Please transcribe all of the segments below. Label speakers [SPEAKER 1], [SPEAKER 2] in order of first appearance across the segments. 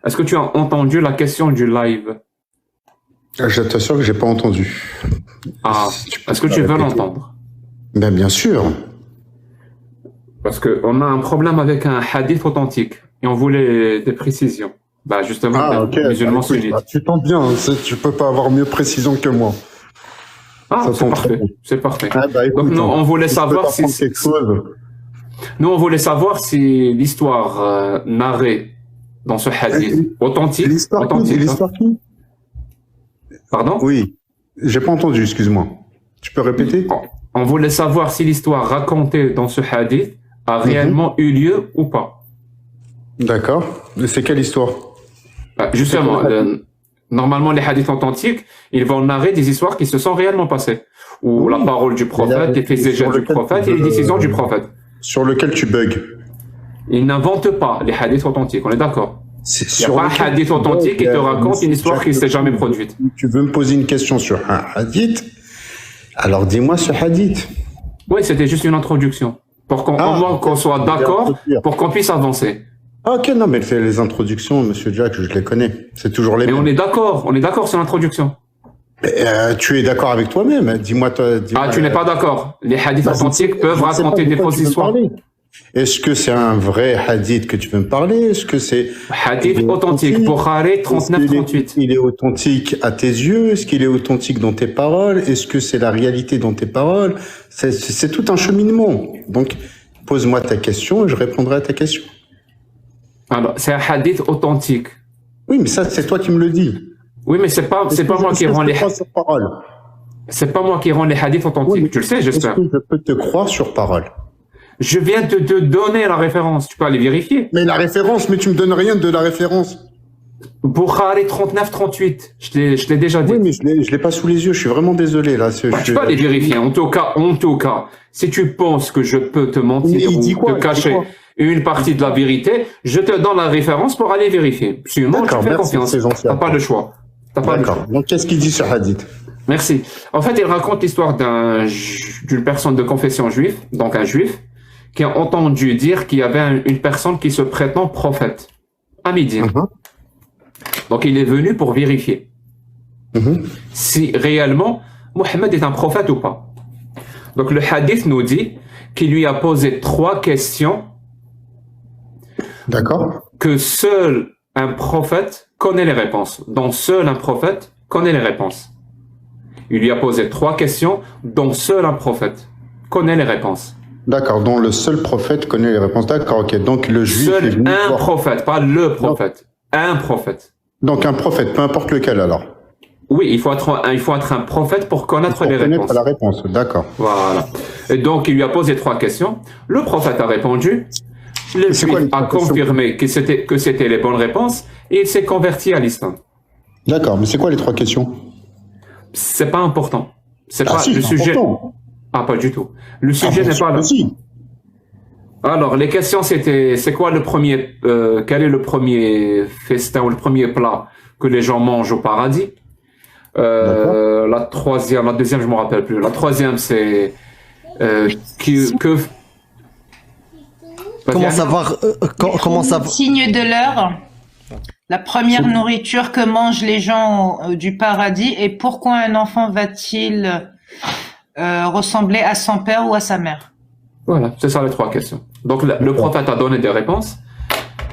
[SPEAKER 1] Est-ce que tu as entendu la question du live?
[SPEAKER 2] Je t'assure que j'ai pas entendu.
[SPEAKER 1] Ah, est-ce que tu veux l'entendre?
[SPEAKER 2] Ben, bien sûr.
[SPEAKER 1] Parce qu'on a un problème avec un hadith authentique et on voulait des précisions. Bah justement,
[SPEAKER 2] Ok.
[SPEAKER 1] les musulmans sunnites.
[SPEAKER 2] Tu tentes bien, hein, tu peux pas avoir mieux précision que moi.
[SPEAKER 1] Ah,
[SPEAKER 2] Ça
[SPEAKER 1] c'est
[SPEAKER 2] tombe
[SPEAKER 1] parfait,
[SPEAKER 2] très bien.
[SPEAKER 1] c'est parfait.
[SPEAKER 2] Écoute,
[SPEAKER 1] Donc nous, on voulait
[SPEAKER 2] si je peux
[SPEAKER 1] savoir
[SPEAKER 2] t'apprendre quelque chose.
[SPEAKER 1] nous, on voulait savoir si l'histoire narrée dans ce hadith authentique,
[SPEAKER 2] L'histoire qui?
[SPEAKER 1] pardon?
[SPEAKER 2] Oui. J'ai pas entendu, excuse-moi. Tu peux répéter?
[SPEAKER 1] On voulait savoir si l'histoire racontée dans ce hadith a réellement eu lieu ou pas.
[SPEAKER 2] D'accord. C'est quelle histoire?
[SPEAKER 1] Justement, normalement, les hadiths authentiques, ils vont narrer des histoires qui se sont réellement passées. Ou la parole du prophète, les faits et gestes du prophète et les décisions du prophète.
[SPEAKER 2] Sur lequel tu bugs.
[SPEAKER 1] Ils n'inventent pas les hadiths authentiques, on est d'accord? Il n'y a pas un hadith authentique qui te raconte une histoire qui ne s'est jamais produite.
[SPEAKER 2] Tu veux me poser une question sur un hadith? Alors dis-moi ce hadith.
[SPEAKER 1] Oui, c'était juste une introduction. Pour qu'au moins qu'on soit d'accord, pour qu'on puisse avancer.
[SPEAKER 2] Ok, non, mais les introductions, Monsieur Jack, je les connais. C'est toujours les mêmes.
[SPEAKER 1] Mais on est d'accord sur l'introduction.
[SPEAKER 2] Tu es d'accord avec toi-même. Dis-moi.
[SPEAKER 1] Tu n'es pas d'accord. Les hadiths authentiques peuvent raconter des fausses histoires.
[SPEAKER 2] Est-ce que c'est un vrai hadith que tu veux me parler? Est-ce que c'est...
[SPEAKER 1] Hadith authentique, Bukhari 39-38.
[SPEAKER 2] Il est authentique à tes yeux? Est-ce qu'il est authentique dans tes paroles? Est-ce que c'est la réalité dans tes paroles? C'est tout un cheminement. Donc, pose-moi ta question et je répondrai à ta question.
[SPEAKER 1] Alors, c'est un hadith authentique.
[SPEAKER 2] Oui, mais ça, c'est toi qui me le dis.
[SPEAKER 1] Oui, mais c'est pas moi qui rends les... C'est pas moi qui rends les hadiths authentiques. Tu le sais, j'espère.
[SPEAKER 2] Est-ce que je peux te croire sur parole?
[SPEAKER 1] Je viens de te donner la référence. Tu peux aller vérifier.
[SPEAKER 2] Mais la référence, mais tu me donnes rien de la référence.
[SPEAKER 1] Bukhari 39-38. Je l'ai déjà dit.
[SPEAKER 2] Oui, mais je l'ai pas sous les yeux. Je suis vraiment désolé, là.
[SPEAKER 1] Tu peux aller vérifier. En tout cas, si tu penses que je peux te mentir ou te cacher une partie de la vérité, je te donne la référence pour aller vérifier. Sinon, je te fais confiance. T'as pas le choix.
[SPEAKER 2] D'accord. Donc, qu'est-ce qu'il dit sur hadith?
[SPEAKER 1] Merci. En fait, il raconte l'histoire d'une personne de confession juive, donc un juif, qui a entendu dire qu'il y avait une personne qui se prétend prophète, à Médine. Donc, il est venu pour vérifier si réellement Mohammed est un prophète ou pas. Donc, le hadith nous dit qu'il lui a posé 3 questions.
[SPEAKER 2] D'accord.
[SPEAKER 1] Que seul un prophète connaît les réponses. Dont seul un prophète connaît les réponses. Il lui a posé 3 questions dont seul un prophète connaît les réponses.
[SPEAKER 2] D'accord, dont le seul prophète connaît les réponses. D'accord, ok. Donc le juif
[SPEAKER 1] seul est venu un prophète, pas le prophète. Non. Un prophète.
[SPEAKER 2] Donc un prophète, peu importe lequel alors.
[SPEAKER 1] Oui, il faut être un prophète pour connaître les réponses.
[SPEAKER 2] La réponse, d'accord.
[SPEAKER 1] Voilà. Et donc il lui a posé 3 questions. Le prophète a répondu. Le juif a confirmé que c'était les bonnes réponses et il s'est converti à l'islam.
[SPEAKER 2] D'accord, mais c'est quoi les 3 questions?
[SPEAKER 1] C'est pas important. C'est pas le sujet.
[SPEAKER 2] Important.
[SPEAKER 1] Ah, pas du tout. Le sujet n'est pas là.
[SPEAKER 2] Si.
[SPEAKER 1] Alors, les questions c'était, c'est quoi le premier, quel est le premier festin ou le premier plat que les gens mangent au paradis? La deuxième, je me rappelle plus. La troisième, c'est
[SPEAKER 3] comment savoir comment savoir
[SPEAKER 4] signe de l'heure. La première nourriture que mangent les gens du paradis et pourquoi un enfant va-t-il ressembler à son père ou à sa mère?
[SPEAKER 1] Voilà, c'est ça les 3 questions. Donc le prophète a donné des réponses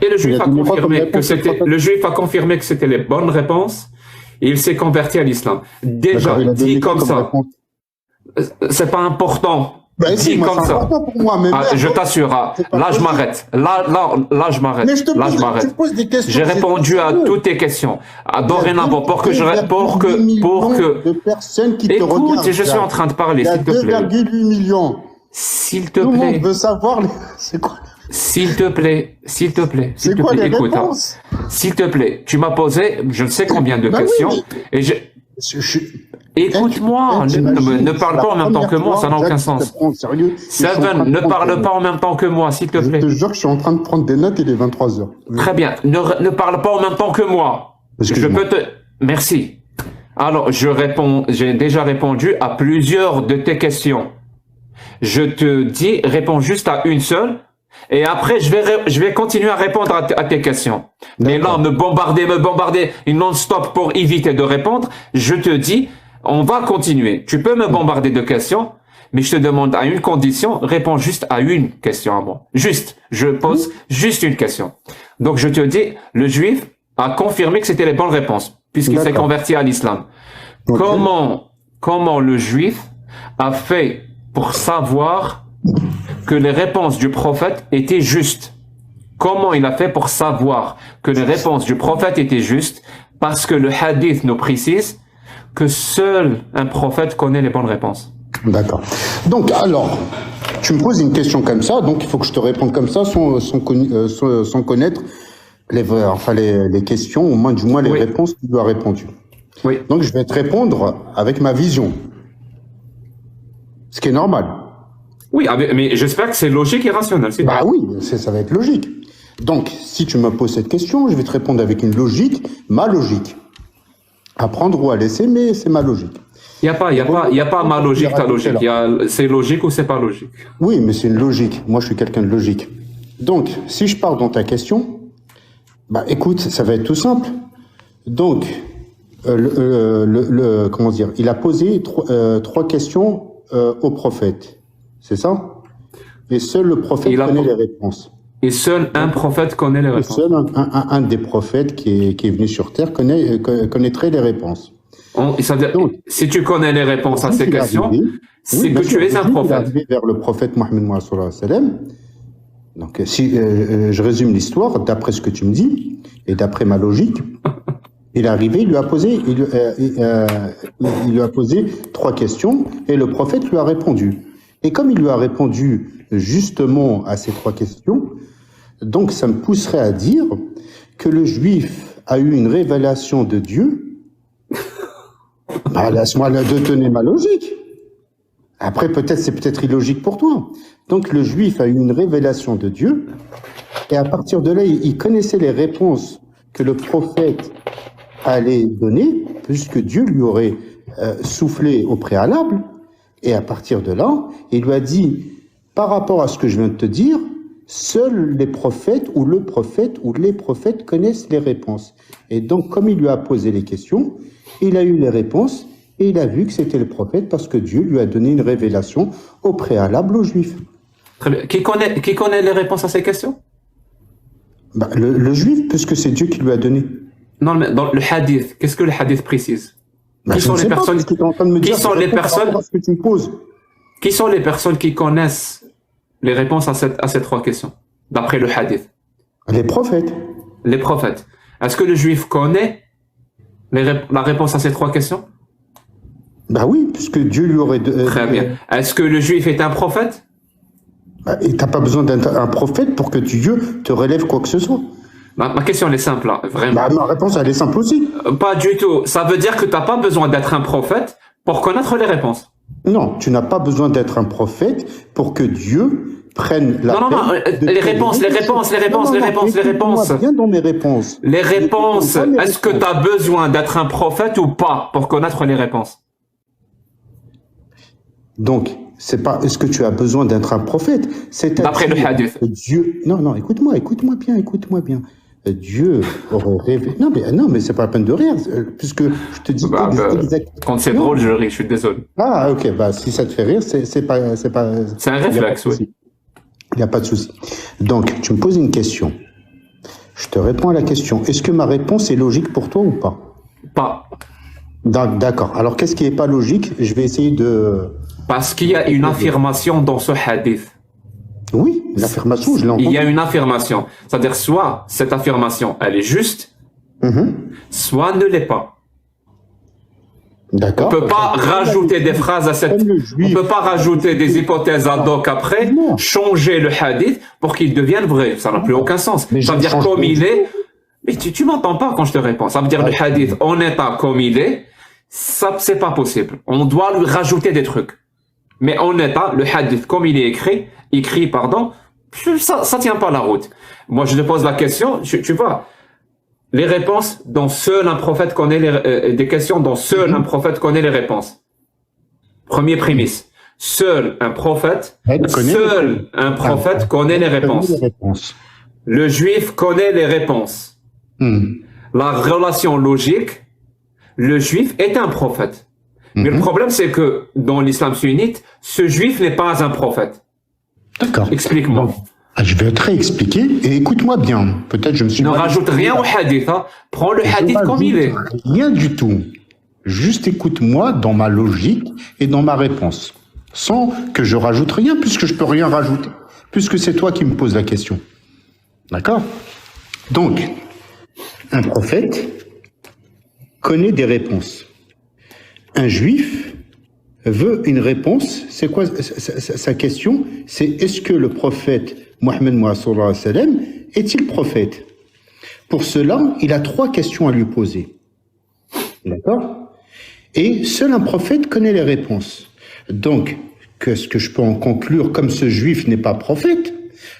[SPEAKER 1] et le juif a confirmé que c'était les bonnes réponses et il s'est converti à l'islam. Déjà dit comme ça. C'est pas important.
[SPEAKER 2] Dit comme ça. Pour moi, mais
[SPEAKER 1] je t'assure, là je m'arrête. Là je m'arrête. Là je m'arrête. J'ai répondu à toutes tes questions. Dorénavant, pour que écoute, je suis en train de parler, s'il te plaît.
[SPEAKER 2] 2,8 millions.
[SPEAKER 1] S'il te plaît.
[SPEAKER 2] Tout le monde veut savoir c'est quoi.
[SPEAKER 1] S'il te plaît.
[SPEAKER 2] C'est quoi les réponses?
[SPEAKER 1] S'il te plaît, tu m'as posé je ne sais combien de questions et écoute-moi, ne parle pas en même temps que moi, ça n'a aucun sens. Seven, ne parle pas en même temps que moi, s'il te plaît.
[SPEAKER 2] Je te jure que je suis en train de prendre des notes, il est 23h.
[SPEAKER 1] Très bien, ne parle pas en même temps que moi. Je peux te... Merci. Alors, j'ai déjà répondu à plusieurs de tes questions. Je te dis, réponds juste à une seule, Et après, je vais continuer à répondre à tes questions. Mais là, me bombarder non-stop pour éviter de répondre, je te dis, on va continuer. Tu peux me bombarder de questions, mais je te demande à une condition, réponds juste à une question à moi. Juste, je pose juste une question. Donc, je te dis, le juif a confirmé que c'était les bonnes réponses, puisqu'il s'est converti à l'islam. Okay. Comment le juif a fait pour savoir que les réponses du prophète étaient justes? Comment il a fait pour savoir que les réponses du prophète étaient justes? Parce que le hadith nous précise que seul un prophète connaît les bonnes réponses.
[SPEAKER 2] D'accord. Donc, alors, tu me poses une question comme ça, donc il faut que je te réponde comme ça sans connaître les questions, au moins du moins les réponses que tu lui as répondues.
[SPEAKER 1] Oui.
[SPEAKER 2] Donc, je vais te répondre avec ma vision. Ce qui est normal.
[SPEAKER 1] Oui, mais j'espère que c'est logique et rationnel.
[SPEAKER 2] Bah oui, ça va être logique. Donc, si tu me poses cette question, je vais te répondre avec une logique, ma logique. À prendre ou à laisser, mais c'est ma logique.
[SPEAKER 1] Il n'y a pas ma logique, ta logique. C'est logique ou c'est pas logique.
[SPEAKER 2] Oui, mais c'est une logique. Moi, je suis quelqu'un de logique. Donc, si je pars dans ta question, bah écoute, ça va être tout simple. Donc, comment dire, il a posé trois questions au prophète. C'est ça? Et seul le prophète connaît les réponses.
[SPEAKER 1] Et seul un prophète connaît les réponses.
[SPEAKER 2] Seul un des prophètes qui est venu sur Terre connaîtrait les réponses.
[SPEAKER 1] Donc, si tu connais les réponses à ces questions, c'est que tu es un prophète.
[SPEAKER 2] Il est arrivé vers le prophète Mohammed sallallahu alayhi wa sallam. Donc, si je résume l'histoire, d'après ce que tu me dis, et d'après ma logique, il est arrivé, il lui a posé trois questions, et le prophète lui a répondu. Et comme il lui a répondu justement à ces trois questions, donc ça me pousserait à dire que le juif a eu une révélation de Dieu. Bah, laisse-moi de tenir ma logique. Après, c'est peut-être illogique pour toi. Donc, le juif a eu une révélation de Dieu, et à partir de là, il connaissait les réponses que le prophète allait donner, puisque Dieu lui aurait soufflé au préalable, et à partir de là, il lui a dit, par rapport à ce que je viens de te dire, seuls les prophètes ou le prophète ou les prophètes connaissent les réponses. Et donc, comme il lui a posé les questions, il a eu les réponses et il a vu que c'était le prophète parce que Dieu lui a donné une révélation au préalable aux Juifs.
[SPEAKER 1] Très bien. Qui connaît les réponses à ces questions?
[SPEAKER 2] Bah, le Juif, puisque c'est Dieu qui lui a donné.
[SPEAKER 1] Non, mais dans le hadith, qu'est-ce que le hadith précise?
[SPEAKER 2] Bah, qui sont les personnes qui sont les
[SPEAKER 1] personnes qui connaissent les réponses à ces trois questions, d'après le hadith?
[SPEAKER 2] Les prophètes.
[SPEAKER 1] Les prophètes. Est-ce que le juif connaît la réponse à ces trois questions?
[SPEAKER 2] Bah oui, puisque Dieu lui aurait...
[SPEAKER 1] Très bien. Est-ce que le juif est un prophète?
[SPEAKER 2] Bah, et t'as pas besoin d'un prophète pour que Dieu te relève quoi que ce soit.
[SPEAKER 1] Ma question elle est simple, là, vraiment.
[SPEAKER 2] Bah, ma réponse elle est simple aussi.
[SPEAKER 1] Pas du tout. Ça veut dire que t'as pas besoin d'être un prophète pour connaître les réponses.
[SPEAKER 2] Non, tu n'as pas besoin d'être un prophète pour que Dieu prenne la
[SPEAKER 1] Non, les réponses.
[SPEAKER 2] Bien dans mes réponses.
[SPEAKER 1] Les réponses. Est-ce que tu as besoin d'être un prophète ou pas pour connaître les réponses?
[SPEAKER 2] Donc, c'est pas est-ce que tu as besoin d'être un prophète, c'est
[SPEAKER 1] d'après le hadith.
[SPEAKER 2] Dieu. Non, écoute-moi bien. Dieu aurait rêvé. Non, mais c'est pas la peine de rire, puisque je te dis exactement.
[SPEAKER 1] Quand c'est drôle, je ris, je suis désolé.
[SPEAKER 2] Ah, ok, bah, si ça te fait rire, c'est pas.
[SPEAKER 1] C'est un réflexe, oui.
[SPEAKER 2] Il n'y a pas de souci. Donc, tu me poses une question. Je te réponds à la question. Est-ce que ma réponse est logique pour toi ou pas?
[SPEAKER 1] Pas.
[SPEAKER 2] D'accord. Alors, qu'est-ce qui n'est pas logique? Je vais essayer de...
[SPEAKER 1] Parce qu'il y a une affirmation dans ce hadith.
[SPEAKER 2] Oui, l'affirmation, je l'entends.
[SPEAKER 1] Il y a une affirmation. C'est-à-dire, soit cette affirmation, elle est juste, soit ne l'est pas.
[SPEAKER 2] D'accord.
[SPEAKER 1] On peut pas rajouter des phrases à cette... On peut pas rajouter des hypothèses ad hoc après, changer le hadith pour qu'il devienne vrai. Ça n'a plus aucun sens. Ça veut dire comme il est... Mais tu m'entends pas quand je te réponds. Ça veut dire le hadith en état comme il est, ça, c'est pas possible. On doit lui rajouter des trucs. Mais en état, le hadith comme il est écrit, ça tient pas la route. Moi, je te pose la question, tu vois, les réponses dont seul un prophète connaît des questions dont seul un prophète connaît les réponses. Premier prémisse. Seul un prophète,
[SPEAKER 2] Elle
[SPEAKER 1] connaît les réponses.
[SPEAKER 2] connaît les réponses.
[SPEAKER 1] Le juif connaît les réponses. La relation logique, le juif est un prophète. Mais le problème, c'est que dans l'islam sunnite, ce juif n'est pas un prophète.
[SPEAKER 2] D'accord.
[SPEAKER 1] Explique-moi.
[SPEAKER 2] Je vais te réexpliquer et écoute-moi bien. Peut-être je me suis...
[SPEAKER 1] Ne rajoute rien au hadith. Hein. Prends le hadith comme il est.
[SPEAKER 2] Rien du tout. Juste écoute-moi dans ma logique et dans ma réponse. Sans que je rajoute rien, puisque je peux rien rajouter. Puisque c'est toi qui me poses la question. D'accord? Donc, un prophète connaît des réponses. Un juif veut une réponse. C'est quoi sa question? C'est est-ce que le prophète Mohammed sallallahu alayhi wa sallam est-il prophète? Pour cela, il a 3 questions à lui poser. D'accord? Et seul un prophète connaît les réponses. Donc, qu'est-ce que je peux en conclure? Comme ce juif n'est pas prophète,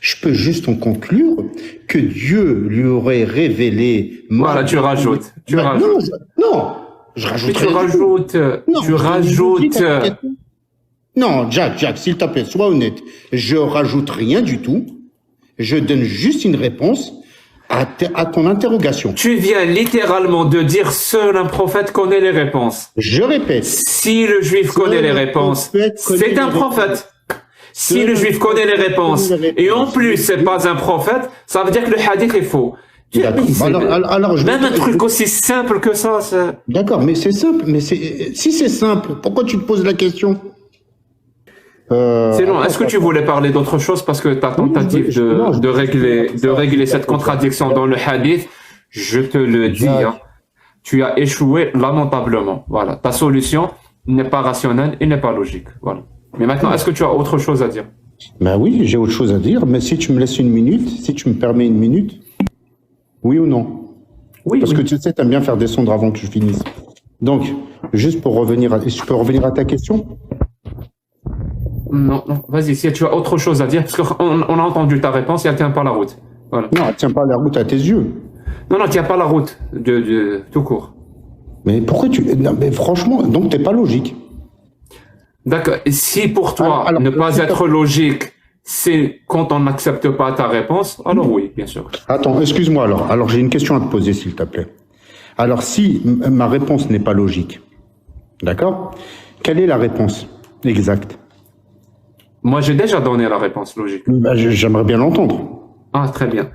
[SPEAKER 2] je peux juste en conclure que Dieu lui aurait révélé...
[SPEAKER 1] Voilà, tu rajoutes. Tu rajoutes.
[SPEAKER 2] Non, je rajoute.
[SPEAKER 1] Mais tu rajoutes.
[SPEAKER 2] Non,
[SPEAKER 1] tu rajoutes.
[SPEAKER 2] Non, Jack, s'il te plaît, sois honnête. Je rajoute rien du tout. Je donne juste une réponse à ton interrogation.
[SPEAKER 1] Tu viens littéralement de dire seul un prophète connaît les réponses.
[SPEAKER 2] Je répète.
[SPEAKER 1] Si le juif connaît les réponses, c'est un prophète. Si le juif connaît les réponses, et en plus c'est pas un prophète, ça veut dire que le hadith est faux.
[SPEAKER 2] Alors,
[SPEAKER 1] même un truc aussi simple que ça.
[SPEAKER 2] D'accord, mais c'est simple. Mais si c'est simple, pourquoi tu te poses la question?
[SPEAKER 1] Sinon, est-ce que tu voulais parler d'autre chose parce que ta tentative de régler cette contradiction dans le hadith, je te le dis, hein, tu as échoué lamentablement. Voilà, ta solution n'est pas rationnelle et n'est pas logique. Voilà. Mais maintenant, est-ce que tu as autre chose à dire?
[SPEAKER 2] Ben oui, j'ai autre chose à dire, mais si tu me laisses une minute, si tu me permets une minute, oui ou non?
[SPEAKER 1] Oui.
[SPEAKER 2] Parce que tu sais, tu aimes bien faire descendre avant que je finisse. Donc, juste pour revenir, je peux revenir à ta question?
[SPEAKER 1] Non, vas-y, si tu as autre chose à dire, parce qu'on a entendu ta réponse et elle tient pas la route. Voilà.
[SPEAKER 2] Non, elle tient pas la route à tes yeux.
[SPEAKER 1] Non, elle tient pas la route, tout court.
[SPEAKER 2] Mais pourquoi non, mais franchement, donc t'es pas logique.
[SPEAKER 1] D'accord. Si pour toi, ne pas être logique, c'est quand on n'accepte pas ta réponse, alors oui, bien sûr.
[SPEAKER 2] Attends, excuse-moi alors. Alors j'ai une question à te poser, s'il te plaît. Alors si ma réponse n'est pas logique, d'accord? Quelle est la réponse exacte?
[SPEAKER 1] Moi, j'ai déjà donné la réponse logique.
[SPEAKER 2] Ben, j'aimerais bien l'entendre.
[SPEAKER 1] Ah, très bien.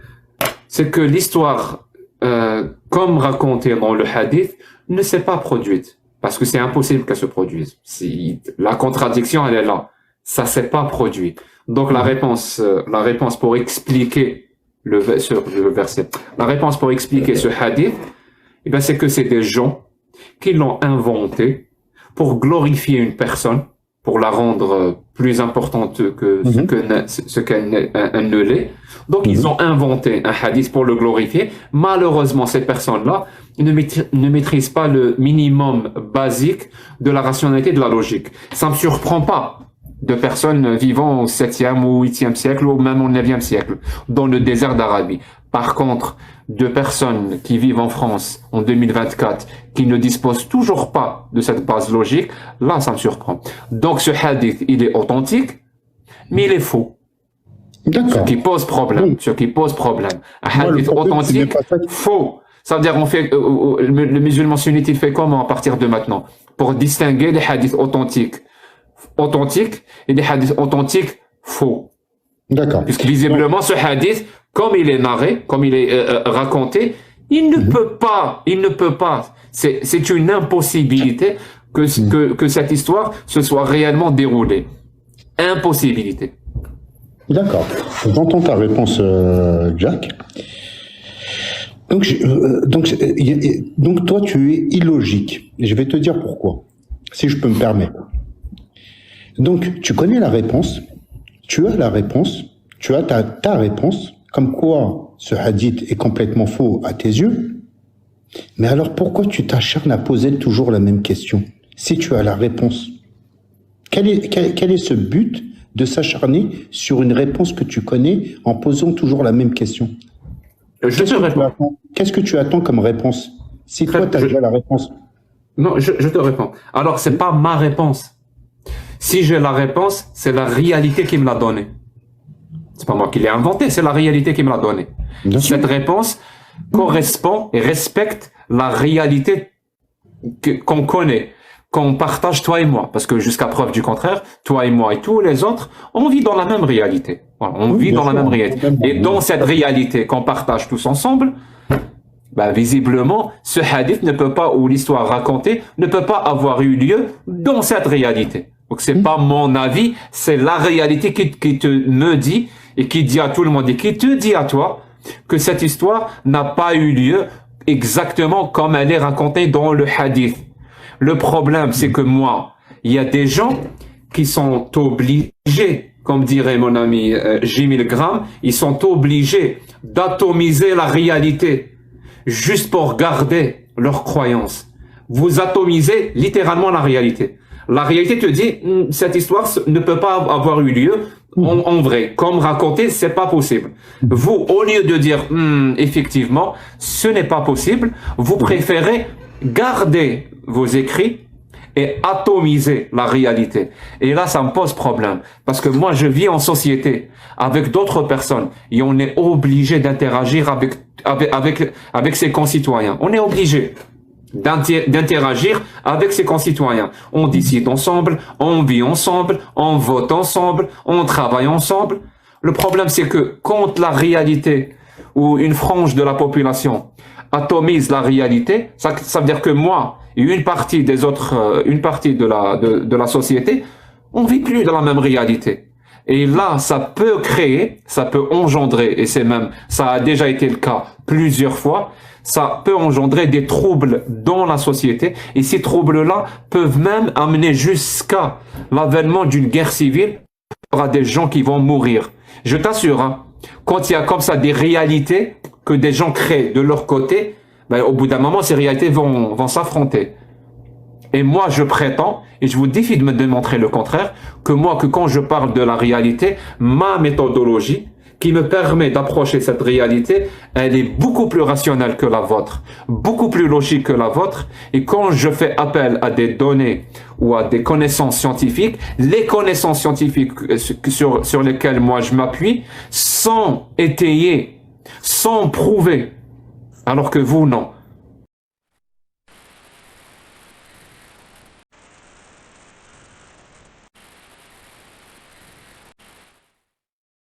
[SPEAKER 1] C'est que l'histoire, comme racontée dans le hadith, ne s'est pas produite. Parce que c'est impossible qu'elle se produise. Si la contradiction, elle est là. Ça s'est pas produit. Donc la réponse pour expliquer le verset, la réponse pour expliquer ce hadith, eh ben, c'est que c'est des gens qui l'ont inventé pour glorifier une personne, pour la rendre plus importante que ce qu'elle ne l'est. Donc, ils ont inventé un hadith pour le glorifier. Malheureusement, ces personnes-là ne maîtrisent pas le minimum basique de la rationalité et de la logique. Ça ne me surprend pas de personnes vivant au 7e ou 8e siècle ou même au 9e siècle dans le désert d'Arabie. Par contre, de personnes qui vivent en France en 2024, qui ne disposent toujours pas de cette base logique, là, ça me surprend. Donc, ce hadith, il est authentique, mais il est faux. Ce qui pose problème. Un hadith authentique, faux. Ça veut dire, le musulman sunnite, il fait comment à partir de maintenant? Pour distinguer les hadiths authentiques et les hadiths authentiques faux.
[SPEAKER 2] D'accord.
[SPEAKER 1] Puisque visiblement, ce hadith, comme il est narré, comme il est raconté, il ne peut pas. C'est une impossibilité que cette histoire se soit réellement déroulée. Impossibilité.
[SPEAKER 2] D'accord. J'entends ta réponse, Jack. Donc toi, tu es illogique. Et je vais te dire pourquoi, si je peux me permettre. Donc, tu connais la réponse, tu as la réponse, tu as ta réponse, comme quoi ce hadith est complètement faux à tes yeux. Mais alors, pourquoi tu t'acharnes à poser toujours la même question, si tu as la réponse? Quel est ce but de s'acharner sur une réponse que tu connais en posant toujours la même question?
[SPEAKER 1] Je te réponds.
[SPEAKER 2] Qu'est-ce que tu attends comme réponse, si toi, tu as déjà la réponse?
[SPEAKER 1] Non, je te réponds. Alors, c'est pas ma réponse. Si j'ai la réponse, c'est la réalité qui me l'a donnée. C'est pas moi qui l'ai inventé, c'est la réalité qui me l'a donnée. Cette réponse correspond et respecte la réalité qu'on connaît, qu'on partage toi et moi. Parce que jusqu'à preuve du contraire, toi et moi et tous les autres, on vit dans la même réalité. Voilà, on vit dans la même réalité. Et dans cette réalité qu'on partage tous ensemble, ben, visiblement, ce hadith ne peut pas, ou l'histoire racontée, ne peut pas avoir eu lieu dans cette réalité. Donc c'est pas mon avis, c'est la réalité qui me dit, et qui dit à tout le monde, et qui te dit à toi, que cette histoire n'a pas eu lieu exactement comme elle est racontée dans le hadith. Le problème, c'est que moi, il y a des gens qui sont obligés, comme dirait mon ami J. Milgram, ils sont obligés d'atomiser la réalité, juste pour garder leur croyance. Vous atomisez littéralement la réalité. La réalité te dit, cette histoire ne peut pas avoir eu lieu en vrai. Comme raconté, c'est pas possible. Vous, au lieu de dire, effectivement, ce n'est pas possible, vous préférez garder vos écrits et atomiser la réalité. Et là, ça me pose problème. Parce que moi, je vis en société avec d'autres personnes et on est obligé d'interagir avec ses concitoyens. On est obligé d'interagir avec ses concitoyens. On décide ensemble, on vit ensemble, on vote ensemble, on travaille ensemble. Le problème, c'est que quand la réalité ou une frange de la population atomise la réalité, ça veut dire que moi et une partie des autres, une partie de la société, on vit plus dans la même réalité. Et là, ça peut créer, ça peut engendrer, et ça a déjà été le cas plusieurs fois, ça peut engendrer des troubles dans la société, et ces troubles-là peuvent même amener jusqu'à l'avènement d'une guerre civile. Il y aura des gens qui vont mourir. Je t'assure, hein, quand il y a comme ça des réalités que des gens créent de leur côté, ben, au bout d'un moment, ces réalités vont s'affronter. Et moi, je prétends, et je vous défie de me démontrer le contraire, que quand je parle de la réalité, ma méthodologie, qui me permet d'approcher cette réalité, elle est beaucoup plus rationnelle que la vôtre, beaucoup plus logique que la vôtre. Et quand je fais appel à des données ou à des connaissances scientifiques, les connaissances scientifiques sur lesquelles moi je m'appuie sont étayées, sont prouvées, alors que vous, non.